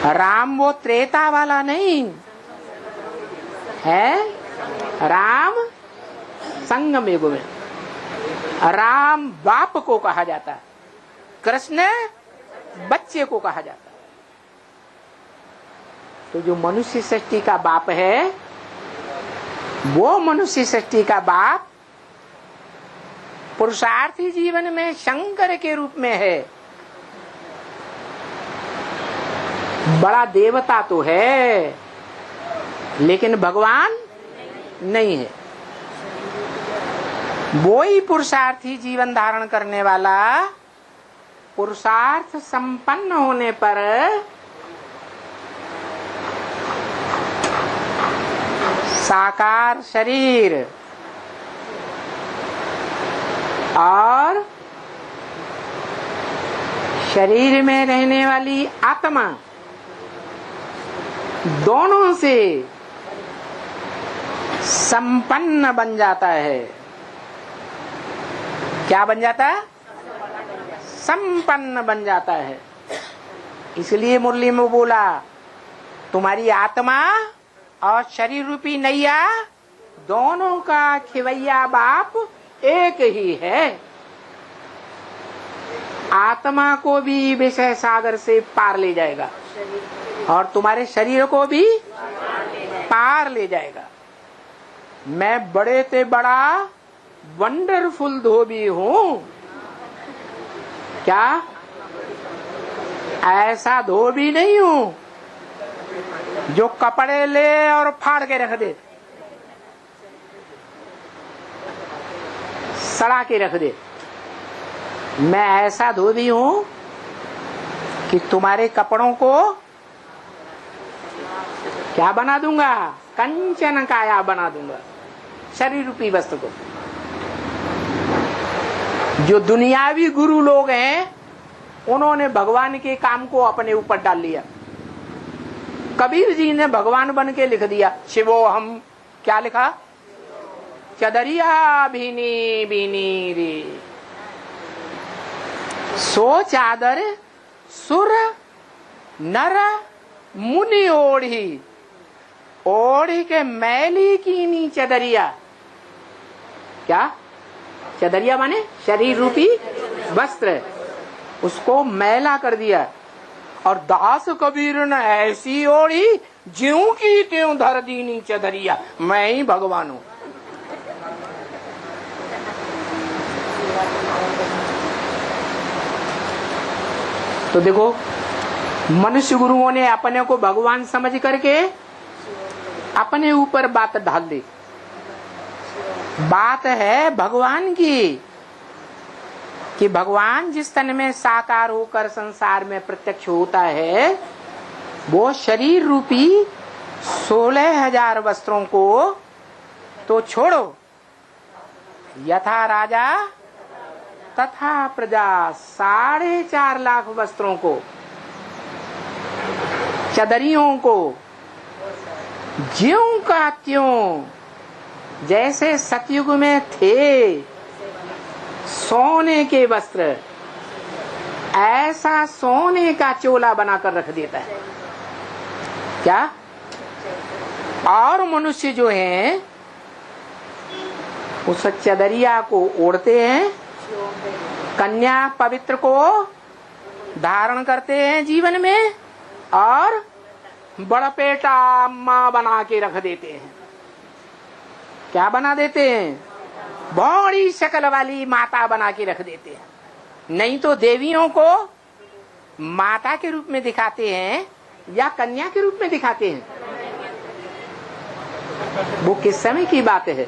राम वो त्रेता वाला नहीं है, राम संगम युग में राम बाप को कहा जाता है, कृष्ण बच्चे को कहा जाता है। तो जो मनुष्य सृष्टि का बाप है, वो मनुष्य सृष्टि का बाप पुरुषार्थी जीवन में शंकर के रूप में है। बड़ा देवता तो है लेकिन भगवान नहीं है। वो ही पुरुषार्थी जीवन धारण करने वाला, पुरुषार्थ संपन्न होने पर साकार शरीर और शरीर में रहने वाली आत्मा दोनों से संपन्न बन जाता है। क्या बन जाता है? संपन्न बन जाता है। इसलिए मुरली में बोला, तुम्हारी आत्मा और शरीर रूपी नैया दोनों का खिवैया बाप एक ही है। आत्मा को भी विषय सागर से पार ले जाएगा और तुम्हारे शरीर को भी पार ले जाएगा। मैं बड़े से बड़ा वंडरफुल धोबी हूँ, क्या ऐसा धोबी नहीं हूँ जो कपड़े ले और फाड़ के रख दे, सड़ा के रख दे। मैं ऐसा धोबी हूँ कि तुम्हारे कपड़ों को क्या बना दूंगा? कंचन काया बना दूंगा, शरीर रूपी वस्तु को। जो दुनियावी गुरु लोग हैं, उन्होंने भगवान के काम को अपने ऊपर डाल लिया। कबीर जी ने भगवान बन के लिख दिया, शिवो हम, क्या लिखा? चदरिया भीनी भीनी रे, सो चादर सुर नर मुनि ओढ़ी, ओढ़ी के मैली कीनी चदरिया। क्या चदरिया माने? शरीर रूपी वस्त्र, उसको मैला कर दिया। और दास कबीर ने ऐसी ओढ़ी ज्यों की त्यों धर दीनी चदरिया, मैं ही भगवान हूं। तो देखो, मनुष्य गुरुओं ने अपने को भगवान समझ करके अपने ऊपर बात ढाल दी। बात है भगवान की कि भगवान जिस तन में साकार होकर संसार में प्रत्यक्ष होता है, वो शरीर रूपी 16,000 वस्त्रों को तो छोड़ो, यथा राजा तथा प्रजा 4.5 लाख वस्त्रों को, चदरियों को ज्यों का त्यों जैसे सतयुग में थे सोने के वस्त्र, ऐसा सोने का चोला बनाकर रख देता है। क्या? और मनुष्य जो हैं उस चदरिया को ओढ़ते हैं, कन्या पवित्र को धारण करते हैं जीवन में, और बड़पेटा माँ बना के रख देते हैं। क्या बना देते हैं? बड़ी शक्ल वाली माता बना के रख देते हैं। नहीं तो देवियों को माता के रूप में दिखाते हैं या कन्या के रूप में दिखाते हैं। वो किस समय की बात है?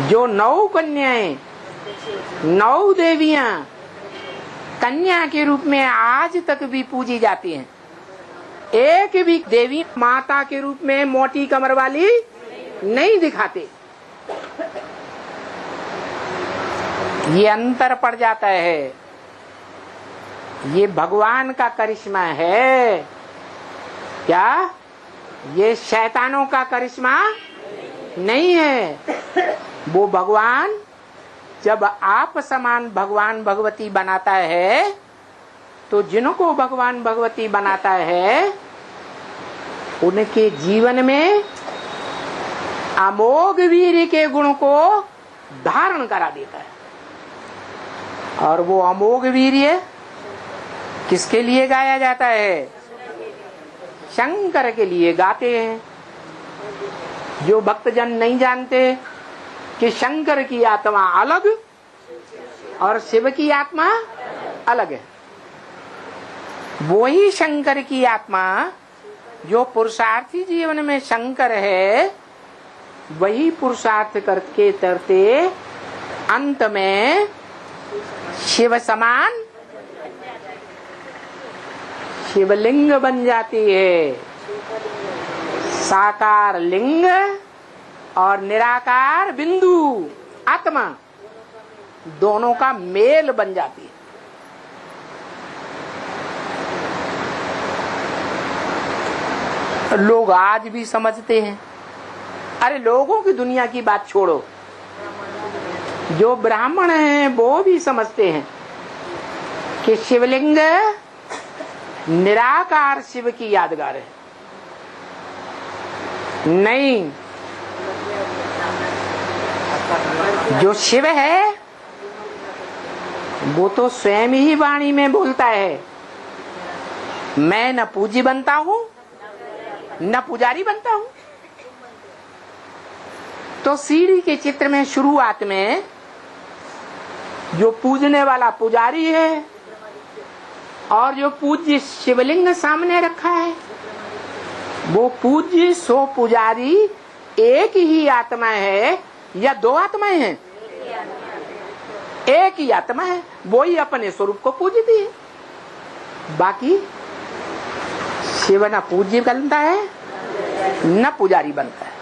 जो 9 कन्याएं, 9 देवियां कन्या के रूप में आज तक भी पूजी जाती हैं। एक भी देवी माता के रूप में मोटी कमर वाली नहीं दिखाते। ये अंतर पड़ जाता है। ये भगवान का करिश्मा है। क्या? ये शैतानों का करिश्मा नहीं है। वो भगवान जब आप समान भगवान भगवती बनाता है तो जिनको भगवान भगवती बनाता है उनके जीवन में अमोघ वीर्य के गुण को धारण करा देता है। और वो अमोघ वीर्य किसके लिए गाया जाता है? शंकर के लिए गाते हैं। जो भक्तजन नहीं जानते कि शंकर की आत्मा अलग और शिव की आत्मा अलग है, वही शंकर की आत्मा जो पुरुषार्थी जीवन में शंकर है, वही पुरुषार्थ करके करते अंत में शिव समान शिवलिंग बन जाती है। साकार लिंग और निराकार बिंदु आत्मा दोनों का मेल बन जाती है। लोग आज भी समझते हैं, अरे लोगों की दुनिया की बात छोड़ो, जो ब्राह्मण हैं वो भी समझते हैं कि शिवलिंग निराकार शिव की यादगार है। नहीं, जो शिव है वो तो स्वयं ही वाणी में बोलता है, मैं न पूजी बनता हूं न पुजारी बनता हूं। तो सीढ़ी के चित्र में शुरुआत में जो पूजने वाला पुजारी है और जो पूज्य शिवलिंग सामने रखा है, वो पूज्य सो पुजारी एक ही आत्मा है या दो आत्माएं हैं? एक ही आत्मा है, वो ही अपने स्वरूप को पूजती है। बाकी शिव न पूज्य बनता है न पुजारी बनता है।